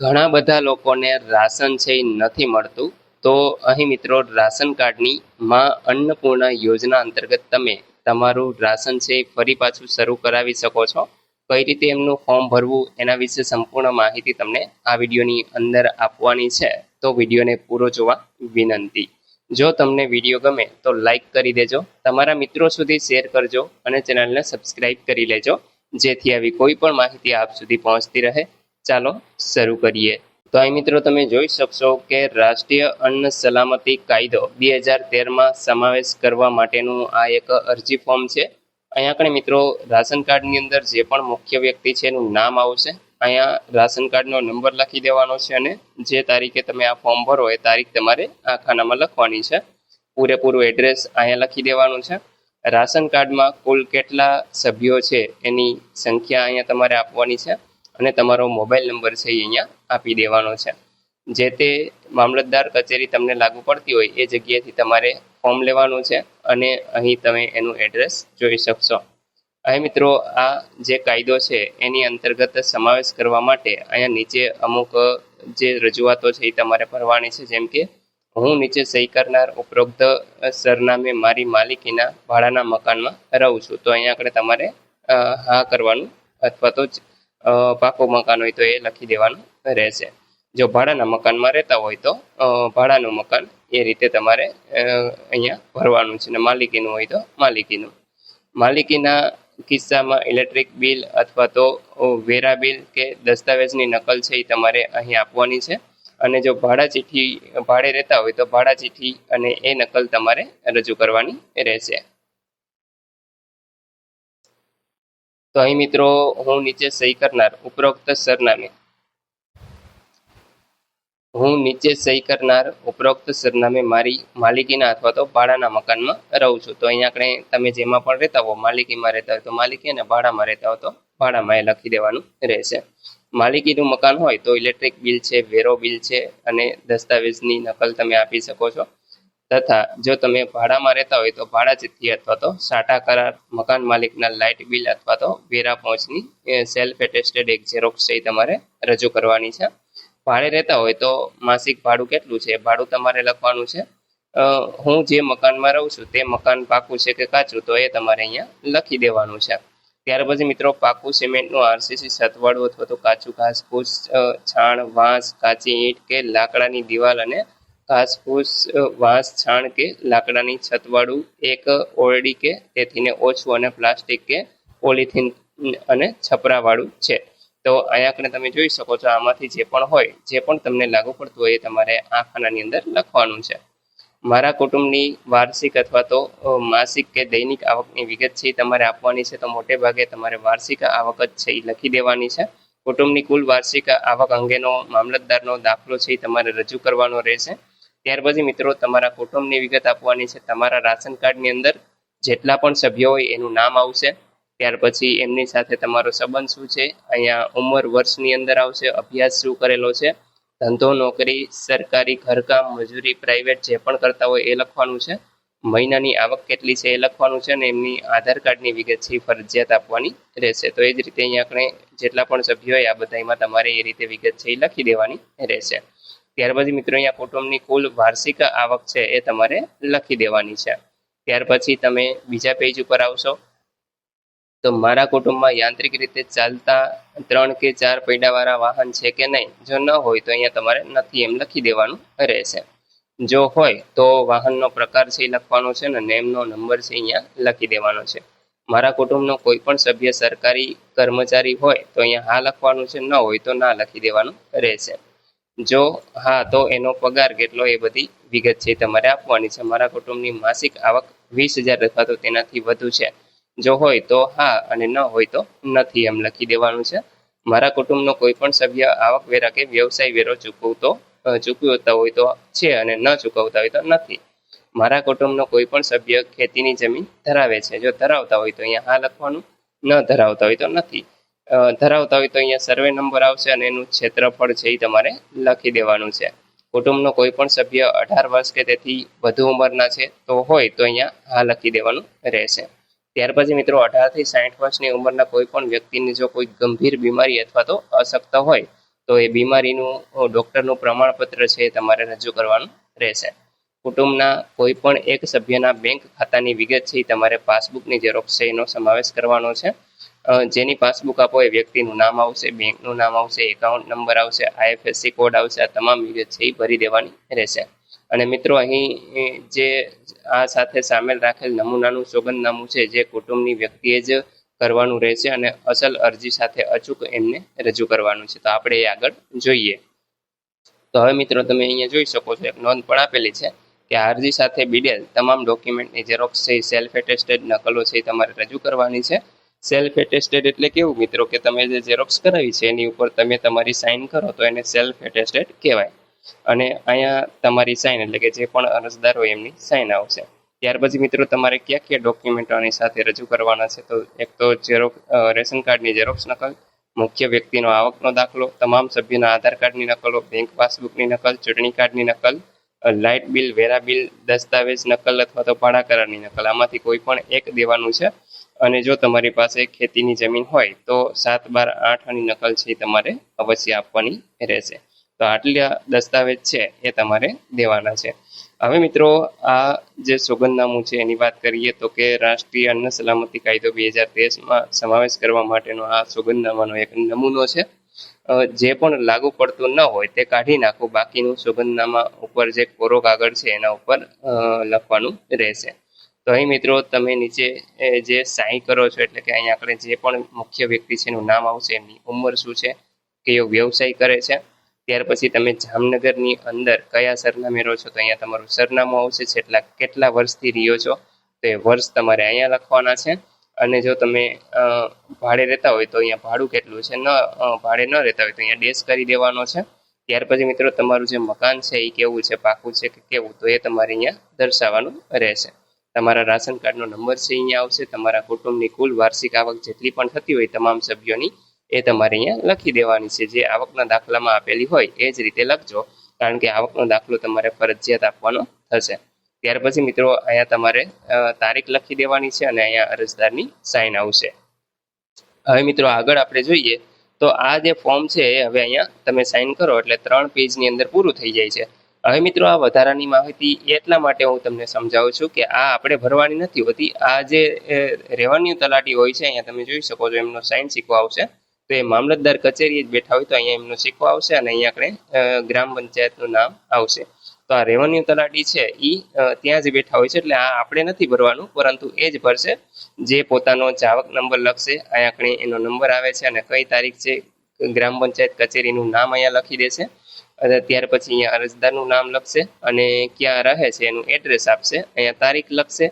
ઘણા બધા લોકોને રાશન છે એ નથી મળતું. તો અહીં મિત્રો રાશન કાર્ડની માં અન્નપૂર્ણા યોજના અંતર્ગત તમે તમારું રાશન છે એ ફરી પાછું શરૂ કરાવી શકો છો. કઈ રીતે એમનું ફોર્મ ભરવું એના વિશે સંપૂર્ણ માહિતી તમને આ વિડીયોની અંદર આપવાની છે. તો વિડીયોને પૂરો જોવા વિનંતી. જો તમને વિડીયો ગમે તો લાઈક કરી દેજો, તમારા મિત્રો સુધી શેર કરજો અને ચેનલને સબસ્ક્રાઈબ કરી લેજો, જેથી આવી કોઈ પણ માહિતી આપ સુધી પહોંચતી રહે. ચાલો શરૂ કરીએ. તો અહીં મિત્રો તમે જોઈ શકશો કે રાષ્ટ્રીય અન્ન સલામતી કાયદો 2013માં સમાવેશ કરવા માટેનું આ એક અરજી ફોર્મ છે. અહીંયા આપણે મિત્રો રાશન કાર્ડની અંદર જે પણ મુખ્ય વ્યક્તિ છે એનું નામ આવશે. અહીંયા રાશન કાર્ડનો નંબર લખી દેવાનો છે અને જે તારીખે તમે આ ફોર્મ ભરો એ તારીખ તમારે આ ખાનામાં લખવાની છે. પૂરેપૂરું એડ્રેસ અહીંયા લખી દેવાનું છે. રાશન કાર્ડમાં કુલ કેટલા સભ્યો છે એની સંખ્યા અહીંયા તમારે આપવાની છે અને તમારો મોબાઈલ નંબર છે એ અહીંયા આપી દેવાનો છે. જે તે મામલતદાર કચેરી તમને લાગુ પડતી હોય એ જગ્યાએથી તમારે ફોર્મ લેવાનું છે અને અહીં તમે એનું એડ્રેસ જોઈ શકશો. અહીં મિત્રો આ જે કાયદો છે એની અંતર્ગત સમાવેશ કરવા માટે અહીંયા નીચે અમુક જે રજૂઆતો છે એ તમારે ભરવાની છે. જેમ કે હું નીચે સહી કરનાર ઉપરોક્ત સરનામે મારી માલિકીના ભાડાના મકાનમાં રહું છું. તો અહીંયા આગળ તમારે હા કરવાનું અથવા તો પાકું મકાન હોય તો એ લખી દેવાનું રહેશે. જો ભાડાના મકાનમાં રહેતા હોય તો ભાડાનું મકાન એ રીતે તમારે અહીંયા ભરવાનું છે. ને માલિકીનું હોય તો માલિકીનું. માલિકીના કિસ્સામાં ઇલેક્ટ્રિક બિલ અથવા તો વેરા બિલ કે દસ્તાવેજની નકલ છે એ તમારે અહીં આપવાની છે. અને જો ભાડે રહેતા હોય તો ભાડા ચીઠ્ઠી અને એ નકલ તમારે રજૂ કરવાની રહેશે. તો અહીં મિત્રો હું નીચે સહી કરનાર ઉપરોક્ત સરનામે મારી માલિકીના અથવા તો ભાડાના મકાનમાં રહું છું. તો અહીંયા આપણે તમે જેમાં પણ રહેતા હો, માલિકીમાં રહેતા હોય તો માલિકી અને ભાડામાં રહેતા હો તો ભાડામાં એ લખી દેવાનું રહેશે. માલિકીનું મકાન હોય તો ઇલેક્ટ્રિક બિલ છે, વેરો બિલ છે અને દસ્તાવેજની નકલ તમે આપી શકો છો. તથા જો તમે ભાડામાં રહેતા હોય તો ભાડા ચિઠ્ઠી અથવા તો સાટા કરાર, મકાન માલિકના લાઇટ બિલ અથવા તો વેરા પહોંચની સેલ્ફ એટેસ્ટેડ એક ઝેરોક્ષ છે તમારે રજૂ કરવાની છે. ભાડે રહેતા હોય તો માસિક ભાડું કેટલું છે ભાડું તમારે લખવાનું છે. હું જે મકાનમાં રહું છું તે મકાન પાકું છે કે કાચું તો એ તમારે અહીંયા લખી દેવાનું છે. ત્યાર પછી મિત્રો પાકું સિમેન્ટનું આરસીસી છતવાળું અથવા તો કાચું ઘાસફૂસ, છાણ, વાંસ, કાચી ઈંટ કે લાકડાની દિવાલ અને ઘાસફૂસ, વાંસ, છાણ કે લાકડાની છતવાળું એક ઓરડી કે તેથીને ઓછું અને પ્લાસ્ટિક કે પોલિથીન અને છપરાવાળું છે. તો અહીંયા આપણે તમે જોઈ શકો છો આમાંથી જે પણ હોય, જે પણ તમને લાગુ પડતું હોય એ તમારે આ ખાનાની અંદર લખવાનું છે. મારા કુટુંબની વાર્ષિક અથવા તો માસિક કે દૈનિક આવકની વિગત છે એ તમારે આપવાની છે. તો મોટે ભાગે તમારે વાર્ષિક આવક જ છે એ લખી દેવાની છે. કુટુંબની કુલ વાર્ષિક આવક અંગેનો મામલતદારનો દાખલો છે એ તમારે રજૂ કરવાનો રહેશે. ત્યાર પછી મિત્રો તમારા કુટુંબની વિગત આપવાની છે. તમારા રાશન કાર્ડની અંદર જેટલા પણ સભ્યો હોય એનું નામ આવશે. ત્યાર પછી એમની સાથે તમારો સંબંધ શું છે, અહીંયા ઉંમર વર્ષની અંદર આવશે, અભ્યાસ શું કરેલો છે, ધંધો, નોકરી, સરકારી ઘરકામ, મજૂરી, પ્રાઇવેટ જે પણ કરતા હોય એ લખવાનું છે. મહિનાની આવક કેટલી છે એ લખવાનું છે અને એમની આધાર કાર્ડની વિગત છે એ ફરજિયાત આપવાની રહેશે. તો એ જ રીતે અહીંયા આપણે જેટલા પણ સભ્યો હોય આ બધામાં તમારે એ રીતે વિગત છે એ લખી દેવાની રહેશે. ત્યાર પછી મિત્રો અહીંયા કુટુંબની કુલ વાર્ષિક આવક છે એ તમારે લખી દેવાની છે. ત્યાર પછી તમે બીજા પેજ ઉપર આવશો તો મારા કુટુંબમાં યાંત્રિક રીતે ચાલતા 3 કે 4 પૈડાવાળા વાહન છે કે નહીં. જો ન હોય તો અહીંયા તમારે નથી એમ લખી દેવાનું રહેશે. જો હોય તો વાહનનો પ્રકાર છે એ લખવાનો છે અને નેમનો નંબર છે અહીંયા લખી દેવાનો છે. મારા કુટુંબનો કોઈ પણ સભ્ય સરકારી કર્મચારી હોય તો અહીંયા હા લખવાનું છે, ન હોય તો ના લખી દેવાનું રહેશે. જો હા તો એનો પગાર કેટલો એ બધી વિગત છે તમારે આપવાની છે. મારા કુટુંબની માસિક આવક 20,000 અથવા તો તેનાથી વધુ છે. જો હોય તો હા અને ન હોય તો નથી એમ લખી દેવાનું છે. મારા કુટુંબનો કોઈ પણ સભ્ય આવકવેરા કે વ્યવસાય વેરો ચૂકવતા હોય તો છે અને ન ચૂકવતા હોય તો નથી. મારા કુટુંબનો કોઈ પણ સભ્ય ખેતીની જમીન ધરાવે છે. જો ધરાવતા હોય તો અહીંયા હા લખવાનું, ન ધરાવતા હોય તો નથી. ધરાવતા હોય તો અહીંયા સર્વે નંબર આવશે અને એનું ક્ષેત્રફળ છે એ તમારે લખી દેવાનું છે. કુટુંબનો કોઈ પણ સભ્ય 18 વર્ષ કે તેથી વધુ ઉંમરના છે તો હોય તો અહીંયા હા લખી દેવાનું રહેશે. ત્યાર પછી મિત્રો 18 થી 60 વર્ષની ઉંમરના કોઈ પણ વ્યક્તિને જો કોઈ ગંભીર બીમારી અથવા તો અશક્ત હોય તો એ બીમારીનું ડૉક્ટરનું પ્રમાણપત્ર છે એ તમારે રજૂ કરવાનું રહેશે. કુટુંબના કોઈ પણ એક સભ્યના બેંક ખાતાની વિગત છે એ તમારે પાસબુકની ઝેરોક્ષ છે એનો સમાવેશ કરવાનો છે. જેની પાસબુક આપો એ વ્યક્તિનું નામ આવશે, બેંકનું નામ આવશે, એકાઉન્ટ નંબર આવશે, IFSC કોડ આવશે. આ તમામ વિગત છે એ ભરી દેવાની રહેશે. અને મિત્રો અહીં જે આ સાથે સામેલ રાખેલ નમૂનાનું સોગંદનામું છે જે કુટુંબની વ્યક્તિએ જ કરવાનું રહેશે અને અસલ અરજી સાથે અચૂક એમને રજૂ કરવાનું છે. તો આપણે એ આગળ જોઈએ. તો હવે મિત્રો તમે અહીંયા જોઈ શકો છો એક નોંધ પણ આપેલી છે કે આ અરજી સાથે બીડેલ તમામ ડોક્યુમેન્ટની ઝેરોક્ષ છે સેલ્ફ એટેસ્ટેડ નકલો છે એ તમારે રજૂ કરવાની છે. સેલ્ફ એટેસ્ટેડ એટલે કેવું મિત્રો કે તમે જે ઝેરોક્ષ કરાવી છે એની ઉપર તમે તમારી સાઇન કરો તો એને સેલ્ફ એટેસ્ટેડ કહેવાય. અને અહીંયા તમારી સાઇન એટલે કે જે પણ અરજદાર હોય એમની સાઇન આવશે. ત્યાર પછી મિત્રો તમારે કયા કયા ડોક્યુમેન્ટો આની સાથે રજૂ કરવાના છે, તો એક તો રેશન કાર્ડની ઝેરોક્ષ નકલ, મુખ્ય વ્યક્તિનો આવકનો દાખલો, તમામ સભ્યોના આધાર કાર્ડની નકલો, બેંક પાસબુકની નકલ, ચૂંટણી કાર્ડની નકલ, લાઇટ બિલ, વેરા બિલ, દસ્તાવેજ નકલ અથવા તો ભાડા કરારની નકલ. આમાંથી કોઈ પણ એક દેવાનું છે. અને જો તમારી પાસે ખેતીની જમીન હોય તો 7, 12, 8 આની નકલ છે એ તમારે અવશ્ય આપવાની રહેશે. તો આટલા દસ્તાવેજ છે એ તમારે દેવાના છે. હવે મિત્રો આ જે સોગંદનામું છે એની વાત કરીએ તો કે રાષ્ટ્રીય અન્ન સલામતી કાયદો 2023માં સમાવેશ કરવા માટેનો આ સોગંદનામાનો એક નમૂનો છે. જે પણ લાગુ પડતું ન હોય તે કાઢી નાખો, બાકીનું સોગંદનામા ઉપર જે કોરો કાગળ છે એના ઉપર લખવાનું રહેશે. તો અહીં મિત્રો તમે નીચે જે સાઇન કરો છો એટલે કે અહીં આપણે જે પણ મુખ્ય વ્યક્તિ છે એનું નામ આવશે, એમની ઉંમર શું છે, કયો વ્યવસાય કરે છે, ત્યાર પછી તમે જામનગરની અંદર કયા સરનામે રહો છો તો અહીંયા તમારું સરનામું આવશે, કેટલા વર્ષથી રહ્યો છો તો એ વર્ષ તમારે અહીંયા લખવાના છે. અને જો તમે ભાડે રહેતા હોય તો અહીંયા ભાડું કેટલું છે, ભાડે ન રહેતા હોય તો અહીંયા ડેશ કરી દેવાનો છે. ત્યાર પછી મિત્રો તમારું જે મકાન છે એ કેવું છે, પાકું છે કે કેવું, તો એ તમારે અહીંયા દર્શાવવાનું રહેશે. તમારા રાશન કાર્ડનો નંબર છે અહીંયા આવશે. તમારા કુટુંબની કુલ વાર્ષિક આવક જેટલી પણ થતી હોય તમામ સભ્યોની એ તમારે અહીંયા લખી દેવાની છે. જે આવકના દાખલામાં આપેલી હોય એ જ રીતે લખજો, કારણ કે આવકનો દાખલો તમારે ફરજિયાત આપવાનો થશે. ત્યાર પછી મિત્રો અહીંયા તમારે તારીખ લખી દેવાની છે અને અહીંયા અરજદારની સાઇન આવશે. હવે મિત્રો આગળ આપણે જોઈએ તો આ જે ફોર્મ છે એ હવે અહીંયા તમે સાઇન કરો એટલે 3 પેજની અંદર પૂરું થઈ જાય છે. હવે મિત્રો આ વધારાની માહિતી એટલા માટે હું તમને સમજાવું છું કે આ આપણે ભરવાની નથી હોતી. આ જે રેવન્યુ તલાટી હોય છે અહીંયા તમે જોઈ શકો છો એમનો સાઇન સિક્કો આવશે. તો એ મામલતદાર કચેરીએ જ બેઠા હોય તો અહીંયા એમનો સિક્કો આવશે અને અહીંયા આપણે ગ્રામ પંચાયતનું નામ આવશે. તો આ રેવન્યુ તલાટી છે એ ત્યાં જ બેઠા હોય છે એટલે આ આપણે નથી ભરવાનું, પરંતુ એ જ ભરશે જે પોતાનો જાવક નંબર લખશે. અહીંયા આપણે એનો નંબર આવે છે અને કઈ તારીખ છે, ગ્રામ પંચાયત કચેરીનું નામ અહીંયા લખી દેશે. અને ત્યાર પછી અહીંયા અરજદારનું નામ લખશે અને ક્યાં રહે છે એનું એડ્રેસ આપશે, અહીંયા તારીખ લખશે.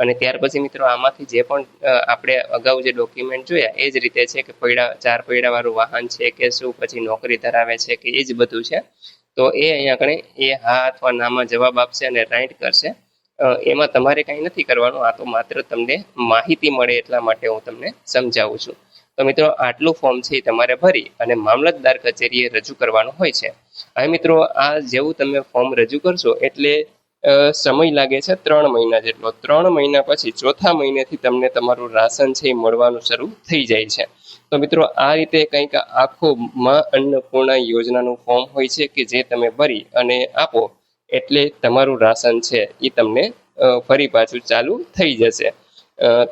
અને ત્યાર પછી મિત્રો આમાંથી જે પણ આપણે અગાઉ જે ડોક્યુમેન્ટ જોયા એ જ રીતે છે કે 4 પૈડાવાળું વાહન છે કે શું, પછી નોકરી ધરાવે છે કે એ જ બધું છે. તો એ અહીંયા આપણે એ હા અથવા નામાં જવાબ આપશે અને રાઈટ કરશે. એમાં તમારે કંઈ નથી કરવાનું, આ તો માત્ર તમને માહિતી મળે એટલા માટે હું તમને સમજાવું છું. તો મિત્રો આટલું ફોર્મ છે એ તમારે ભરી અને મામલતદાર કચેરીએ રજૂ કરવાનું હોય છે. હવે મિત્રો આ જેવું તમે ફોર્મ રજૂ કરશો એટલે સમય લાગે છે 3 મહિના જેટલો. 3 મહિના પછી ચોથા મહિનેથી તમને તમારું રાશન છે એ મળવાનું શરૂ થઈ જાય છે. તો મિત્રો આ રીતે કંઈક આખો માં અન્નપૂર્ણા યોજનાનું ફોર્મ હોય છે કે જે તમે ભરી અને આપો એટલે તમારું રાશન છે એ તમને ફરી પાછું ચાલુ થઈ જશે.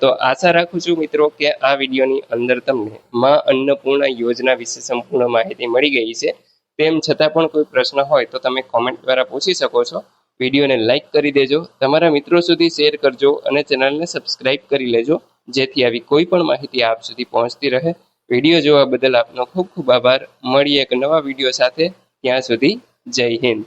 તો આશા રાખું છું મિત્રો કે આ વિડીયોની અંદર તમને માં અન્નપૂર્ણા યોજના વિશે સંપૂર્ણ માહિતી મળી ગઈ છે. તેમ છતાં પણ કોઈ પ્રશ્ન હોય તો તમે કોમેન્ટ દ્વારા પૂછી શકો છો. વિડીયોને લાઇક કરી દેજો, તમારા મિત્રો સુધી શેર કરજો અને ચેનલને સબસ્ક્રાઇબ કરી લેજો, જેથી આવી કોઈ પણ માહિતી આપ સુધી પહોંચતી રહે. વિડીયો જોવા બદલ આપનો ખૂબ ખૂબ આભાર. મળીએ એક નવા વિડીયો સાથે, ત્યાં સુધી જય હિન્દ.